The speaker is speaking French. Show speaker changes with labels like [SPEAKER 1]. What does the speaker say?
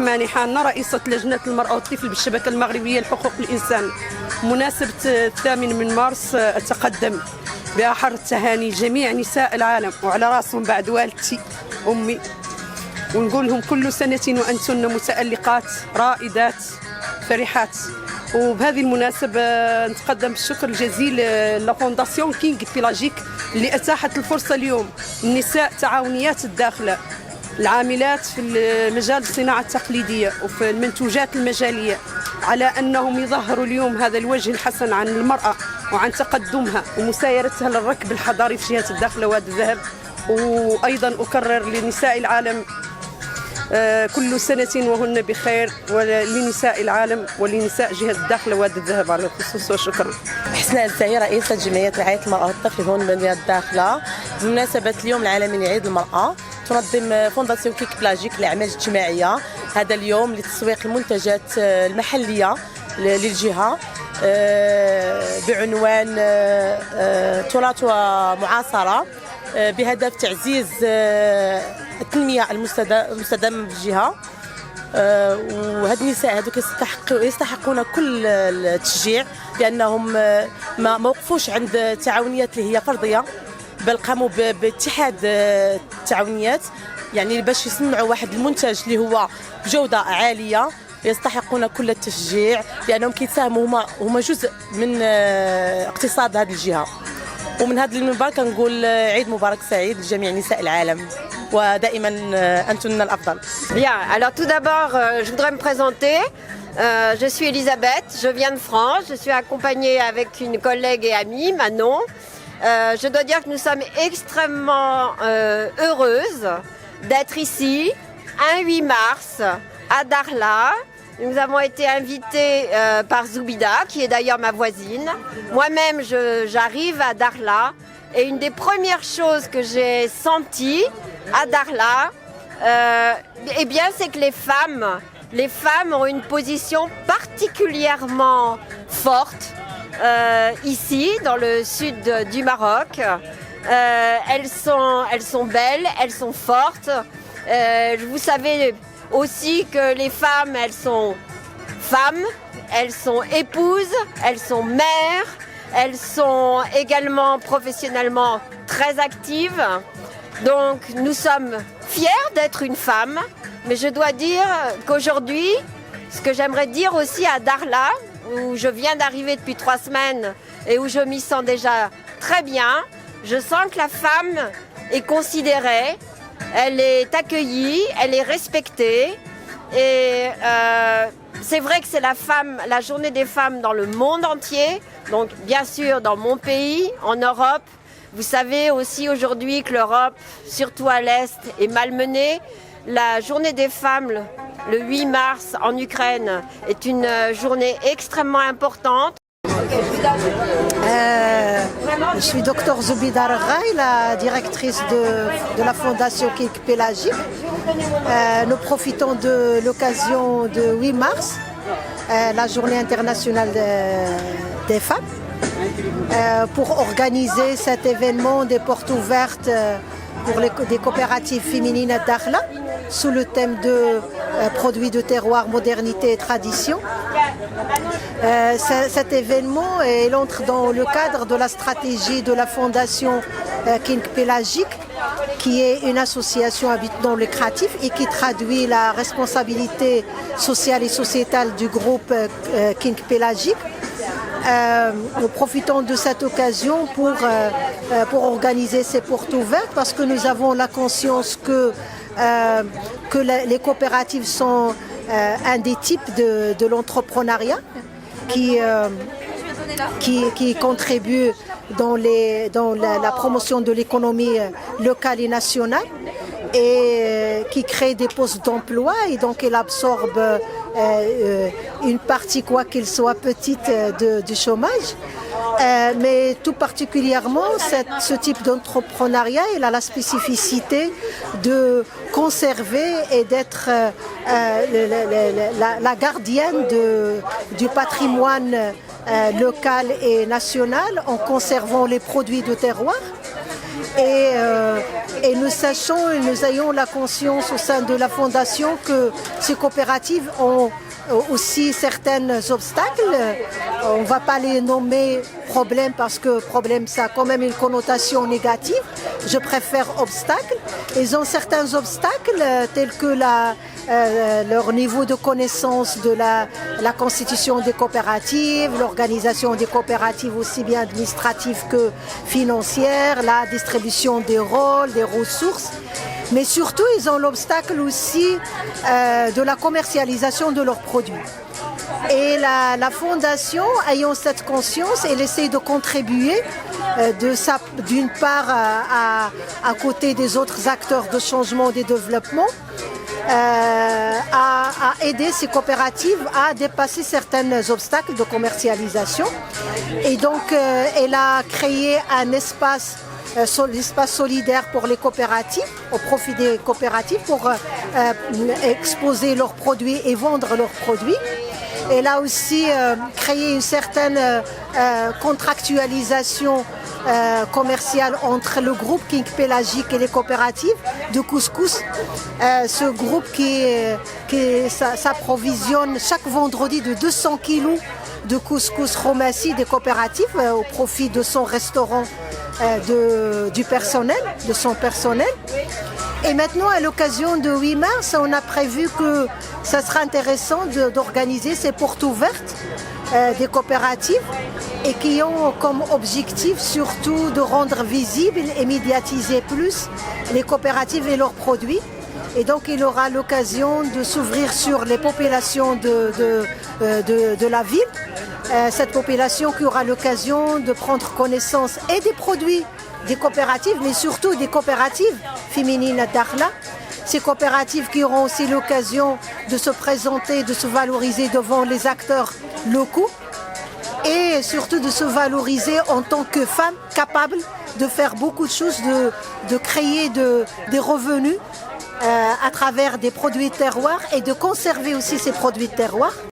[SPEAKER 1] ماني حانة رئيسة لجنة المرأة والطفل بالشبكة المغربية لحقوق الإنسان. مناسبة 8 من مارس أتقدم بأحر التهاني جميع نساء العالم وعلى راسهم بعد والدتي أمي، ونقول لهم كل سنة وأنتن متألقات رائدات فرحات. وبهذه المناسبة نتقدم بالشكر الجزيل لفونداسيون كينغ بيلاجيك اللي أتاحت الفرصة اليوم النساء تعاونيات الداخلة العاملات في مجال الصناعة التقليدية وفي المنتوجات المجالية على أنهم يظهروا اليوم هذا الوجه الحسن عن المرأة وعن تقدمها ومسايرتها للركب الحضاري في جهة الداخلة وادي الذهب. وأيضا أكرر لنساء العالم كل سنة وهن بخير، ولنساء العالم ولنساء جهة الداخلة وادي الذهب على الخصوص، وشكرا.
[SPEAKER 2] حسناء الزاهي رئيسة جمعية رعاية المرأة والطفل هون بمدينة الداخلة. بمناسبة اليوم العالمي لعيد المرأة تنظم فونداسيون كيك بلاجيك للأعمال الاجتماعية هذا اليوم لتسويق المنتجات المحلية للجهة بعنوان تراث ومعاصرة بهدف تعزيز التنمية المستدامة بالجهة. وهاد النساء هذوك يستحقون كل التشجيع لأنهم ما وقفوش عند التعاونيات اللي هي فردية، بل قاموا باتحاد التعاونيات يعني باش يصنعوا واحد المنتج اللي هو بجودة عالية. يستحقون كل التشجيع لأنهم كيساهموا هما جزء من اقتصاد هذه الجهة. ومن هذا المنبر كنقول عيد مبارك سعيد لجميع نساء العالم ودائما أنتن الأفضل.
[SPEAKER 3] Bien, alors tout d'abord, je voudrais me présenter. Je suis Elisabeth, je viens de France, je suis accompagnée avec une collègue et amie, Manon. Je dois dire que nous sommes extrêmement heureuses d'être ici, un 8 mars, à Dakhla. Nous avons été invités par Zoubida, qui est d'ailleurs ma voisine. Moi-même, j'arrive à Dakhla et une des premières choses que j'ai senties à Dakhla, eh bien, c'est que les femmes ont une position particulièrement forte ici, dans le sud du Maroc. Elles sont belles, elles sont fortes. Vous savez aussi que les femmes, elles sont épouses, elles sont mères, elles sont également professionnellement très actives. Donc nous sommes fiers d'être une femme, mais je dois dire qu'aujourd'hui, ce que j'aimerais dire aussi à Dakhla, où je viens d'arriver depuis 3 semaines et où je m'y sens déjà très bien, je sens que la femme est considérée, elle est accueillie, elle est respectée. Et c'est vrai que c'est la journée des femmes dans le monde entier, donc bien sûr dans mon pays, en Europe. Vous savez aussi aujourd'hui que l'Europe, surtout à l'Est, est malmenée. La journée des femmes, le 8 mars en Ukraine, est une journée extrêmement importante.
[SPEAKER 4] Je suis Dr Zoubida Raghai, la directrice de la Fondation King Pélagique. Nous profitons de l'occasion de 8 mars, la journée internationale des femmes, pour organiser cet événement des portes ouvertes pour des coopératives féminines à Dakhla, sous le thème de produits de terroir, modernité et tradition. Cet événement il entre dans le cadre de la stratégie de la fondation King Pélagique, qui est une association à but non lucratif et qui traduit la responsabilité sociale et sociétale du groupe King Pélagique. Nous profitons de cette occasion pour organiser ces portes ouvertes parce que nous avons la conscience que les coopératives sont un des types de l'entrepreneuriat qui contribue dans la promotion de l'économie locale et nationale et qui crée des postes d'emploi et donc elle absorbe une partie, quoi qu'il soit petite, du chômage. Mais tout particulièrement, ce type d'entrepreneuriat, il a la spécificité de conserver et d'être la gardienne du patrimoine local et national en conservant les produits de terroir et nous ayons la conscience au sein de la Fondation que ces coopératives ont aussi certains obstacles. On ne va pas les nommer problèmes parce que problème ça a quand même une connotation négative. Je préfère obstacles. Ils ont certains obstacles tels que leur niveau de connaissance de la constitution des coopératives, l'organisation des coopératives aussi bien administrative que financière, la distribution des rôles, des ressources. Mais surtout, ils ont l'obstacle aussi de la commercialisation de leurs produits. Et la Fondation, ayant cette conscience, elle essaie de contribuer d'une part à côté des autres acteurs de changement et de développement, à aider ces coopératives à dépasser certains obstacles de commercialisation. Et donc, elle a créé un espace solidaire pour les coopératives, au profit des coopératives, pour exposer leurs produits et vendre leurs produits. Elle a aussi créé une certaine contractualisation commerciale entre le groupe King Pélagique et les coopératives de couscous. Ce groupe qui s'approvisionne chaque vendredi de 200 kilos de couscous Romassi des coopératives au profit de son restaurant, du personnel, de son personnel. Et maintenant, à l'occasion de 8 mars, on a prévu que ça sera intéressant d'organiser ces portes ouvertes des coopératives et qui ont comme objectif surtout de rendre visibles et médiatiser plus les coopératives et leurs produits. Et donc, il aura l'occasion de s'ouvrir sur les populations de la ville. Cette population qui aura l'occasion de prendre connaissance et des produits des coopératives, mais surtout des coopératives féminines à Dakhla. Ces coopératives qui auront aussi l'occasion de se présenter, de se valoriser devant les acteurs locaux et surtout de se valoriser en tant que femmes capables de faire beaucoup de choses, de créer des revenus à travers des produits de terroir et de conserver aussi ces produits de terroir.